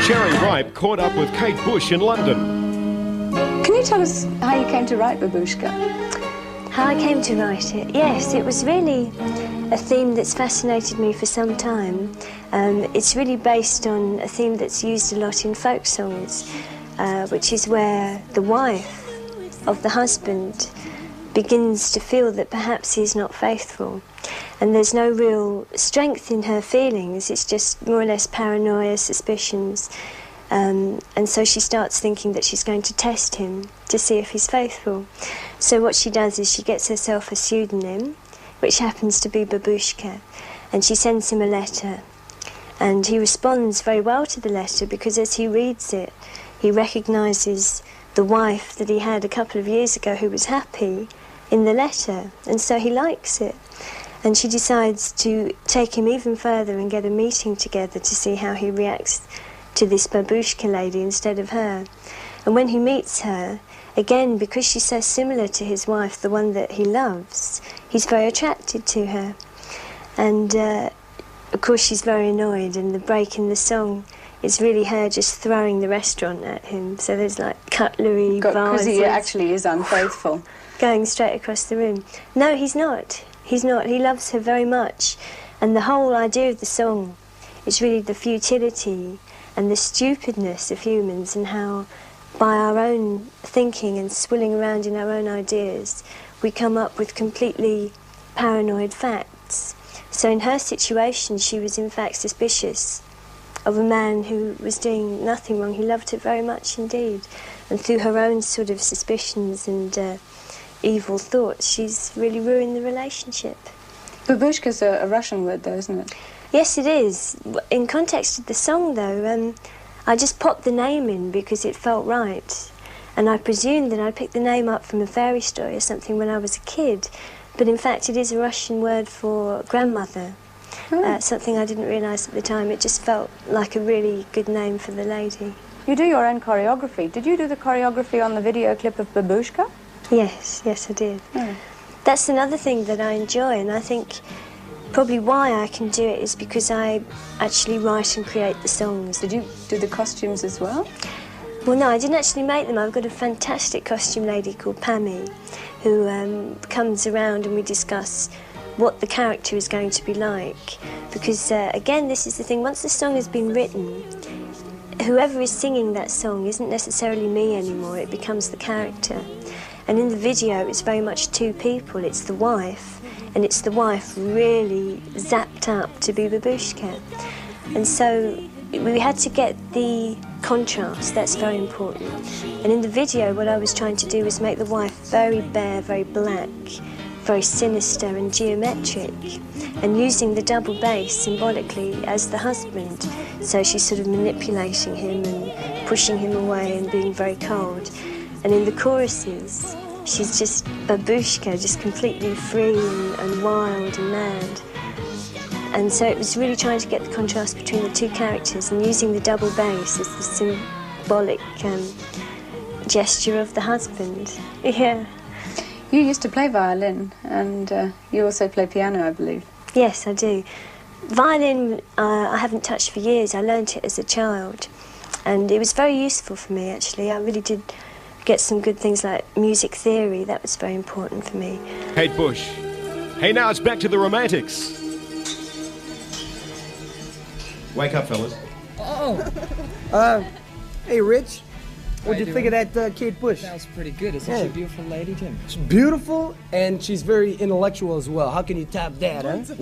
Cherry Ripe caught up with Kate Bush in London. Can you tell us how you came to write Babushka? How I came to write it? Yes, it was really a theme that's fascinated me for some time. It's really based on a theme that's used a lot in folk songs, which is where the wife of the husband begins to feel that perhaps he's not faithful. And there's no real strength in her feelings, it's just more or less paranoia, suspicions. And so she starts thinking that she's going to test him to see if he's faithful. So what she does is she gets herself a pseudonym, which happens to be Babushka, and she sends him a letter. And he responds very well to the letter because as he reads it, he recognises the wife that he had a couple of years ago who was happy in the letter, and so he likes it. And she decides to take him even further and get a meeting together to see how he reacts to this Babushka lady instead of her. And when he meets her, again, because she's so similar to his wife, the one that he loves, he's very attracted to her. And of course she's very annoyed, and the break in the song is really her just throwing the restaurant at him. So there's like cutlery, vases. Because he actually is unfaithful. Going straight across the room. No, he's not. He's not. He loves her very much. And the whole idea of the song is really the futility and the stupidness of humans, and how by our own thinking and swilling around in our own ideas, we come up with completely paranoid facts. So in her situation, she was in fact suspicious of a man who was doing nothing wrong. He loved her very much indeed. And through her own sort of suspicions and evil thoughts, she's really ruined the relationship. Babushka's a Russian word, though, isn't it? Yes, it is. In context of the song, though, I just popped the name in because it felt right. And I presumed that I picked the name up from a fairy story or something when I was a kid. But in fact, it is a Russian word for grandmother. Something I didn't realise at the time. It just felt like a really good name for the lady. You do your own choreography. Did you do the choreography on the video clip of Babushka? Yes, I did. Oh. That's another thing that I enjoy, and I think probably why I can do it is because I actually write and create the songs. Did you do the costumes as well? Well, no, I didn't actually make them. I've got a fantastic costume lady called Pammy who comes around and we discuss what the character is going to be like. Because, again, this is the thing, once the song has been written, whoever is singing that song isn't necessarily me anymore, it becomes the character. And in the video, it's very much two people. It's the wife, and it's the wife really zapped up to be Babushka. And so we had to get the contrast, that's very important. And in the video, what I was trying to do was make the wife very bare, very black, very sinister and geometric, and using the double bass symbolically as the husband. So she's sort of manipulating him and pushing him away and being very cold. And in the choruses, she's just Babushka, just completely free and wild and mad. And so it was really trying to get the contrast between the two characters and using the double bass as the symbolic gesture of the husband. Yeah. You used to play violin, and you also play piano, I believe. Yes, I do. Violin, I haven't touched for years. I learnt it as a child, and it was very useful for me, actually. I really did get some good things like music theory. That was very important for me. Kate Bush. Hey, now it's back to the Romantics. Wake up, fellas. Oh. Hey, Rich. What'd you think of that Kate Bush? Sounds pretty good. Isn't she a beautiful lady, Tim? She's beautiful, and she's very intellectual as well. How can you top that, huh?